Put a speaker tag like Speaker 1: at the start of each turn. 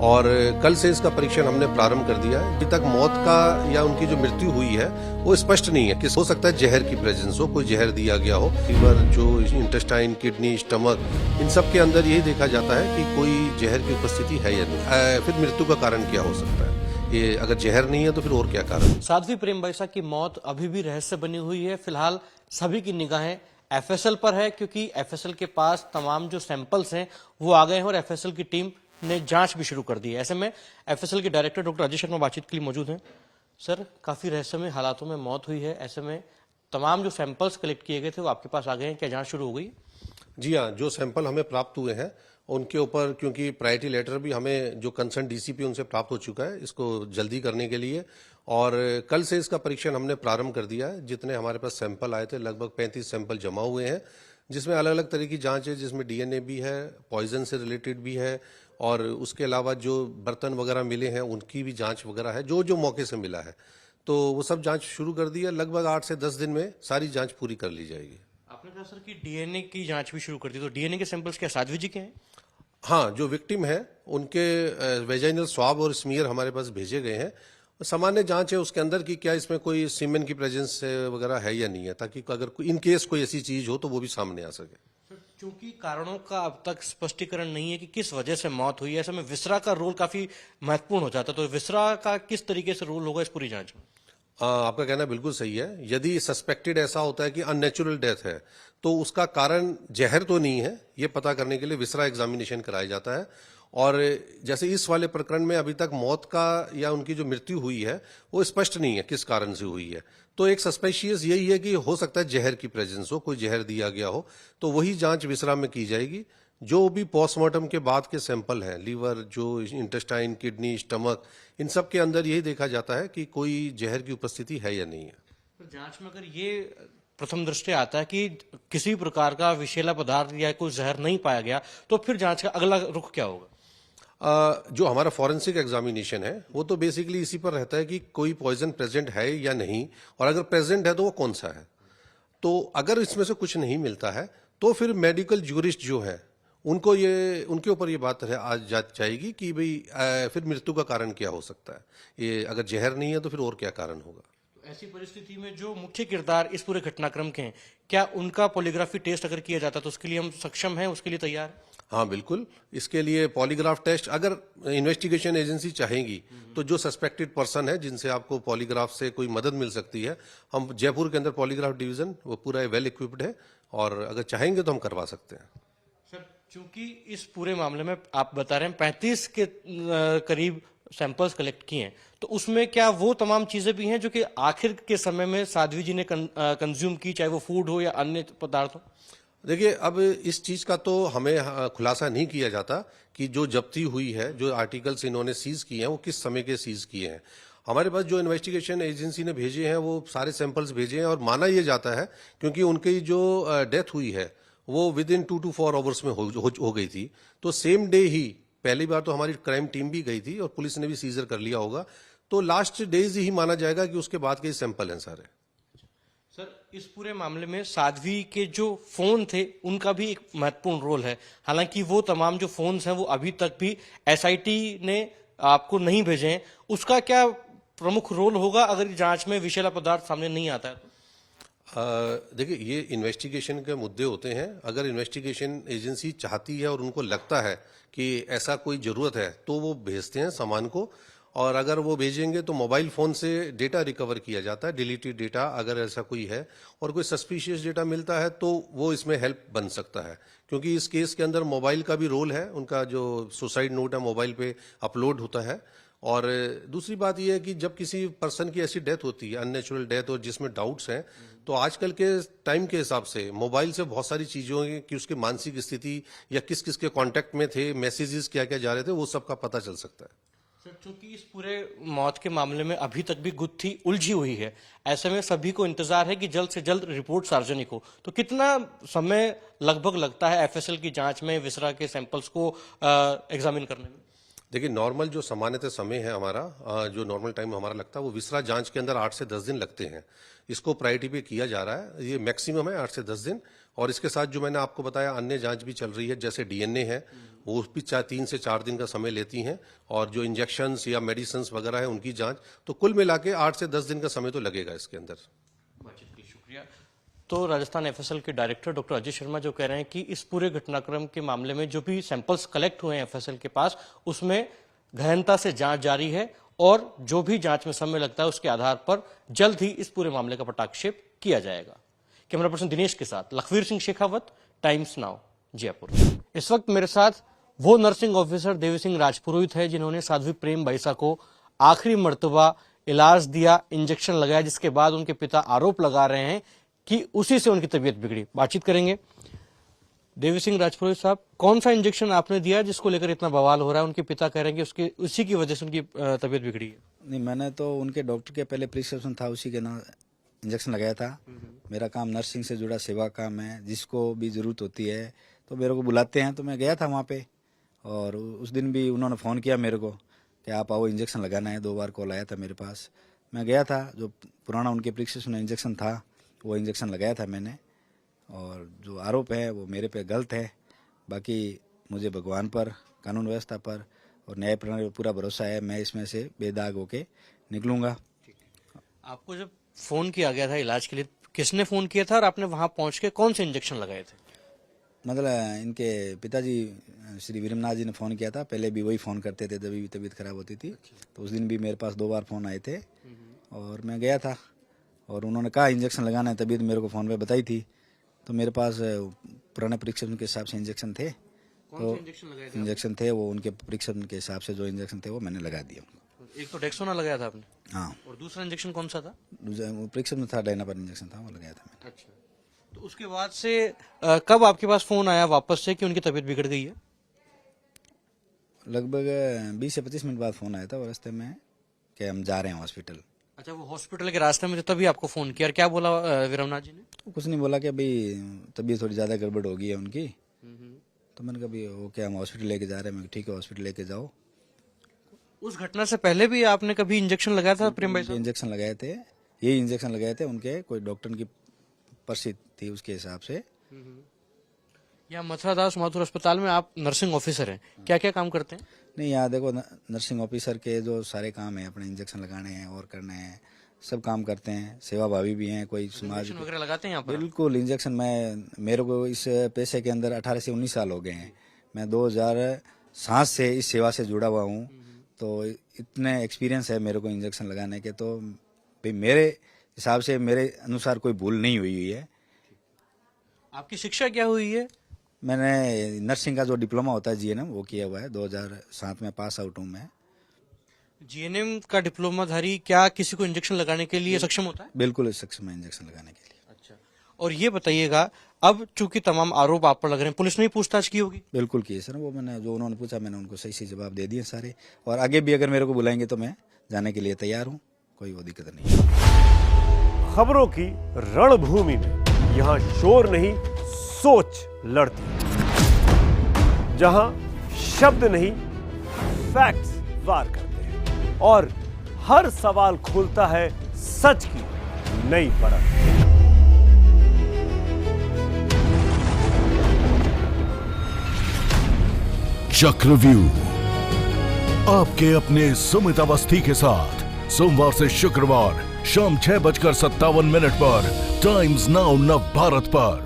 Speaker 1: और कल से इसका परीक्षण हमने प्रारंभ कर दिया है। अभी तक मौत का या उनकी जो मृत्यु हुई है वो स्पष्ट नहीं है। किस हो सकता है जहर की प्रेजेंस हो, कोई जहर दिया गया हो। लीवर, जो इंटेस्टाइन, किडनी, स्टमक, इन सब के अंदर यही देखा जाता है कि कोई जहर की उपस्थिति है या नहीं। फिर मृत्यु का कारण क्या हो सकता है? ये अगर जहर नहीं है तो फिर और क्या कारण?
Speaker 2: साध्वी प्रेम बैसा की मौत अभी भी रहस्य बनी हुई है। फिलहाल सभी की निगाहें एफएसएल पर है, क्योंकि एफएसएल के पास तमाम जो सैंपल्स हैं वो आ गए हैं और एफएसएल की टीम ने जांच भी शुरू कर दी है। ऐसे में एफएसएल के डायरेक्टर डॉक्टर अजय शर्मा बातचीत के लिए मौजूद हैं। सर, काफी रहस्यमय हालातों में मौत हुई है, ऐसे में तमाम जो सैंपल्स कलेक्ट किए गए थे वो आपके पास आ गए हैं, क्या जांच शुरू हो गई?
Speaker 1: जी हाँ, जो सैंपल हमें प्राप्त हुए हैं उनके ऊपर, क्योंकि प्रायोरिटी लेटर भी हमें जो कंसर्न डीसीपी उनसे प्राप्त हो चुका है इसको जल्दी करने के लिए, और कल से इसका परीक्षण हमने प्रारंभ कर दिया है। जितने हमारे पास सैंपल आए थे लगभग 35 सैंपल जमा हुए हैं, जिसमें अलग अलग तरह की जांच है, जिसमें डीएनए भी है, पॉइजन से रिलेटेड भी है, और उसके अलावा जो बर्तन वगैरह मिले हैं उनकी भी जांच वगैरह है, जो जो मौके से मिला है। तो वो सब जांच शुरू कर दी है। लगभग 8 से 10 दिन में सारी जांच पूरी कर ली जाएगी।
Speaker 2: आपने कहा सर कि डीएनए की जांच भी शुरू कर दी, तो डीएनए के सैंपल्स क्या साध्वी जी के हैं?
Speaker 1: हाँ, जो विक्टिम है उनके वेजाइनल स्वाब और स्मीयर हमारे पास भेजे गए हैं। सामान्य जांच है उसके अंदर कि क्या इसमें कोई सीमेन की प्रेजेंस वगैरह है या नहीं है, ताकि अगर इन केस कोई ऐसी चीज हो तो वो भी सामने आ सके।
Speaker 2: चूंकि कारणों का अब तक स्पष्टीकरण नहीं है कि किस वजह से मौत हुई है, ऐसे में विसरा का रोल काफी महत्वपूर्ण हो जाता है, तो विसरा का किस तरीके से रोल होगा इस पूरी जांच में?
Speaker 1: आपका कहना बिल्कुल सही है। यदि सस्पेक्टेड ऐसा होता है कि अननेचुरल डेथ है तो उसका कारण जहर तो नहीं है, ये पता करने के लिए विसरा एग्जामिनेशन कराया जाता है। और जैसे इस वाले प्रकरण में अभी तक मौत का या उनकी जो मृत्यु हुई है वो स्पष्ट नहीं है किस कारण से हुई है, तो एक सस्पेशियस यही है कि हो सकता है जहर की प्रेजेंस हो, कोई जहर दिया गया हो, तो वही जांच विसरा में की जाएगी। जो भी पोस्टमार्टम के बाद के सैंपल हैं, लीवर, जो इंटेस्टाइन, किडनी, स्टमक, इन सब के अंदर यही देखा जाता है कि कोई जहर की उपस्थिति है या नहीं है।
Speaker 2: तो जांच में अगर ये प्रथम दृष्टि आता है कि किसी प्रकार का विषैला पदार्थ या कोई जहर नहीं पाया गया, तो फिर जांच का अगला रुख क्या होगा?
Speaker 1: जो हमारा फॉरेंसिक एग्जामिनेशन है वो तो बेसिकली इसी पर रहता है कि कोई पॉइजन प्रेजेंट है या नहीं, और अगर प्रेजेंट है तो वो कौन सा है। तो अगर इसमें से कुछ नहीं मिलता है तो फिर मेडिकल ज्यूरिस्ट जो है उनको उनके ऊपर ये बात है आज जाएगी कि भाई फिर मृत्यु का कारण क्या हो सकता है। ये अगर जहर नहीं है तो फिर और क्या कारण होगा।
Speaker 2: ऐसी परिस्थिति में जो मुख्य किरदार इस पूरे घटनाक्रम के हैं, क्या उनका पॉलीग्राफी टेस्ट अगर किया जाता तो उसके लिए हम सक्षम हैं, उसके लिए तैयार हैं?
Speaker 1: हाँ बिल्कुल, इसके लिए पॉलीग्राफ टेस्ट अगर इन्वेस्टिगेशन एजेंसी चाहेगी तो जो सस्पेक्टेड पर्सन है जिनसे आपको पॉलीग्राफ से कोई मदद मिल सकती है, हम जयपुर के अंदर पॉलीग्राफ डिवीजन वो पूरा वेल इक्विप्ड है, और अगर चाहेंगे तो हम करवा सकते हैं।
Speaker 2: सर, चूंकि इस पूरे मामले में आप बता रहे हैं 35 के करीब सैंपल्स कलेक्ट किए हैं, तो उसमें क्या वो तमाम चीजें भी हैं जो कि आखिर के समय में साध्वी जी ने कंज्यूम की, चाहे वो फूड हो या अन्य पदार्थ हो?
Speaker 1: देखिए, अब इस चीज का तो हमें खुलासा नहीं किया जाता कि जो जब्ती हुई है, जो आर्टिकल्स इन्होंने सीज किए हैं वो किस समय के सीज किए हैं। हमारे पास जो इन्वेस्टिगेशन एजेंसी ने भेजे हैं वो सारे सैंपल्स भेजे हैं, और माना यह जाता है क्योंकि उनकी जो डेथ हुई है वो विद इन 2 to 4 आवर्स में हो गई थी, तो सेम डे ही पहली बार तो हमारी क्राइम टीम भी गई थी और पुलिस ने भी सीजर कर लिया होगा, तो लास्ट डेज ही माना जाएगा कि उसके बाद के सैंपल हैं सारे।
Speaker 2: सर, इस पूरे मामले में साध्वी के जो फोन थे उनका भी एक महत्वपूर्ण रोल है। हालांकि वो तमाम जो फोन्स हैं वो अभी तक भी एसआईटी ने आपको नहीं भेजे हैं, उसका क्या प्रमुख रोल होगा अगर जांच में विषैला पदार्थ सामने नहीं आता है तो?
Speaker 1: देखिए, ये इन्वेस्टिगेशन के मुद्दे होते हैं। अगर इन्वेस्टिगेशन एजेंसी चाहती है और उनको लगता है कि ऐसा कोई जरूरत है तो वो भेजते हैं सामान को, और अगर वो भेजेंगे तो मोबाइल फोन से डेटा रिकवर किया जाता है, डिलीटेड डेटा अगर ऐसा कोई है, और कोई सस्पिशियस डेटा मिलता है तो वो इसमें हेल्प बन सकता है, क्योंकि इस केस के अंदर मोबाइल का भी रोल है। उनका जो सुसाइड नोट है मोबाइल पे अपलोड होता है। और दूसरी बात यह है कि जब किसी पर्सन की ऐसी डेथ होती है, अननेचुरल डेथ, और जिसमें डाउट्स हैं, तो आजकल के टाइम के हिसाब से मोबाइल से बहुत सारी चीज़ों की उसकी मानसिक स्थिति या किस किस के कांटेक्ट में थे, मैसेजेस क्या क्या जा रहे थे, वो सब का पता चल सकता है।
Speaker 2: सर, चूंकि इस पूरे मौत के मामले में अभी तक भी गुत्थी उलझी हुई है, ऐसे में सभी को इंतजार है कि जल्द से जल्द रिपोर्ट सार्वजनिक हो, तो कितना समय लगभग लगता है एफएसएल की जांच में विसरा के सैंपल्स को एग्जामिन करने में?
Speaker 1: देखिए, नॉर्मल जो सामान्यतः समय है हमारा, जो नॉर्मल टाइम हमारा लगता है वो विसरा जांच के अंदर 8 से 10 दिन लगते हैं। इसको प्रायोरिटी पे किया जा रहा है, ये मैक्सिमम है 8 से 10 दिन, और इसके साथ जो मैंने आपको बताया अन्य जांच भी चल रही है, जैसे डीएनए है, वो भी 3 से 4 दिन का समय लेती हैं, और जो इंजेक्शंस या मेडिसिन्स वगैरह है उनकी जांच, तो कुल मिला के 8 से 10 दिन का समय तो लगेगा इसके अंदर।
Speaker 2: बातचीत के लिए शुक्रिया। तो राजस्थान एफएसएल के डायरेक्टर डॉक्टर अजय शर्मा जो कह रहे हैं कि इस पूरे घटनाक्रम के मामले में जो भी सैंपल्स कलेक्ट हुए हैं एफएसएल के पास, उसमें गहनता से जांच जारी है और जो भी जांच में समय लगता है उसके आधार पर जल्द ही इस पूरे मामले का पटाक्षेप किया जाएगा। कैमरा पर्सन दिनेश के साथ लखवीर सिंह शेखावत, टाइम्स नाउ, जयपुर। इस वक्त मेरे साथ वो नर्सिंग ऑफिसर देवी सिंह राजपुरोहित है जिन्होंने साध्वी प्रेम बैसा को आखिरी मर्तबा इलाज दिया, इंजेक्शन लगाया, जिसके बाद उनके पिता आरोप लगा रहे हैं कि उसी से उनकी तबीयत बिगड़ी। बातचीत करेंगे। देवी सिंह राजपुरोहित साहब, कौन सा इंजेक्शन आपने दिया जिसको लेकर इतना बवाल हो रहा है? उनके पिता कह रहे हैं कि उसी की वजह से उनकी तबीयत बिगड़ी है।
Speaker 3: नहीं, मैंने तो उनके डॉक्टर के पहले प्रिस्क्रिप्शन था, उसी के ना इंजेक्शन लगाया था। मेरा काम नर्सिंग से जुड़ा सेवा काम है, जिसको भी ज़रूरत होती है तो मेरे को बुलाते हैं, तो मैं गया था वहाँ पे। और उस दिन भी उन्होंने फ़ोन किया मेरे को कि आप आओ, इंजेक्शन लगाना है। 2 बार कॉल आया था मेरे पास, मैं गया था। जो पुराना उनके प्रिस्क्रिप्शन इंजेक्शन था वो इंजेक्शन लगाया था मैंने। और जो आरोप है वो मेरे पे गलत है। बाकी मुझे भगवान पर, कानून व्यवस्था पर और न्याय प्रणाली पर पूरा भरोसा है। मैं इसमें से बेदाग होके निकलूंगा।
Speaker 2: आपको जब फोन किया गया था इलाज के लिए, किसने फोन किया था और आपने वहां पहुंच के कौन से इंजेक्शन लगाए थे?
Speaker 3: मतलब इनके पिताजी श्री वीरमनाथ जी ने फ़ोन किया था। पहले भी वही फ़ोन करते थे जब भी तबीयत खराब होती थी। तो उस दिन भी मेरे पास 2 बार फ़ोन आए थे और मैं गया था और उन्होंने कहा इंजेक्शन लगाना है, तबीयत मेरे को फ़ोन पे बताई थी। तो मेरे पास पुराने प्रिस्क्रिप्शन के हिसाब से इंजेक्शन थे। तो इंजेक्शन थे वो उनके प्रिस्क्रिप्शन के हिसाब से जो इंजेक्शन थे वो मैंने लगा दिया।
Speaker 2: एक तो डेक्सोना लगाया था आपने?
Speaker 3: हाँ।
Speaker 2: और दूसरा इंजेक्शन कौन सा था?
Speaker 3: प्रिस्क्रिप्शन था, डायनापर इंजेक्शन था, वो लगाया था मैंने।
Speaker 2: अच्छा, तो उसके बाद से कब आपके पास फोन आया वापस से कि उनकी तबीयत बिगड़ गई है?
Speaker 3: लगभग 20 से 25 मिनट बाद फ़ोन आया था और रास्ते में कि हम जा रहे हैं हॉस्पिटल।
Speaker 2: अच्छा, वो हॉस्पिटल के रास्ते में थे तभी आपको फोन किया। और क्या बोला वीरमनाथ जी ने?
Speaker 3: कुछ नहीं बोला कि अभी तबीयत थोड़ी ज़्यादा गड़बड़ हो गई है उनकी। तो मैंने कहा भाई ओके, हम हॉस्पिटल लेके जा रहे हैं। मैं ठीक है, हॉस्पिटल लेके जाओ।
Speaker 2: उस घटना से पहले भी आपने कभी इंजेक्शन लगाया था प्रेम भाई साहब?
Speaker 3: इंजेक्शन लगाए थे, यही इंजेक्शन लगाए थे। उनके कोई डॉक्टर की पर्ची थी, उसके हिसाब से।
Speaker 2: यहाँ मथुरा दास माथुर अस्पताल में आप नर्सिंग ऑफिसर हैं, क्या क्या काम करते हैं?
Speaker 3: नहीं, यहाँ देखो नर्सिंग ऑफिसर के जो सारे काम है, अपने इंजेक्शन लगाने हैं और करने हैं, सब काम करते हैं। सेवा भावी भी हैं, कोई समाज
Speaker 2: इंजेक्शन वगैरह लगाते हैं यहाँ पर?
Speaker 3: बिल्कुल। इंजेक्शन मेरे को इस पेशे के अंदर 18 से 19 साल हो गए हैं। मैं 2007 से इस सेवा से जुड़ा हुआ हूँ। तो इतने एक्सपीरियंस है मेरे को इंजेक्शन लगाने के। तो भाई मेरे हिसाब से, मेरे अनुसार कोई भूल नहीं हुई है।
Speaker 2: आपकी शिक्षा क्या हुई है?
Speaker 3: मैंने नर्सिंग का जो डिप्लोमा होता है जीएनएम, वो किया हुआ है। 2007 में पास आउट हूँ मैं।
Speaker 2: जीएनएम का डिप्लोमाधारी क्या किसी को इंजेक्शन लगाने के लिए सक्षम होता है?
Speaker 3: बिल्कुल सक्षम है इंजेक्शन लगाने के लिए।
Speaker 2: अच्छा, और ये बताइएगा, अब चूंकि तमाम आरोप आप पर लग रहे हैं, पुलिस ने ही पूछताछ की होगी?
Speaker 3: बिल्कुल की है सर। वो मैंने जो उन्होंने पूछा मैंने उनको सही सही जवाब दे दिए सारे। और आगे भी अगर मेरे को बुलाएंगे तो मैं जाने के लिए तैयार हूँ, कोई वो दिक्कत नहीं।
Speaker 4: खबरों की रणभूमि में यहाँ शोर नहीं, सोच लड़ती है। जहां शब्द नहीं, फैक्ट्स वार करते हैं और हर सवाल खोलता है सच की नई परत।
Speaker 5: चक्रव्यूह आपके अपने सुमित अवस्थी के साथ सोमवार से शुक्रवार शाम 6:57 पर टाइम्स नाउ नव भारत पर।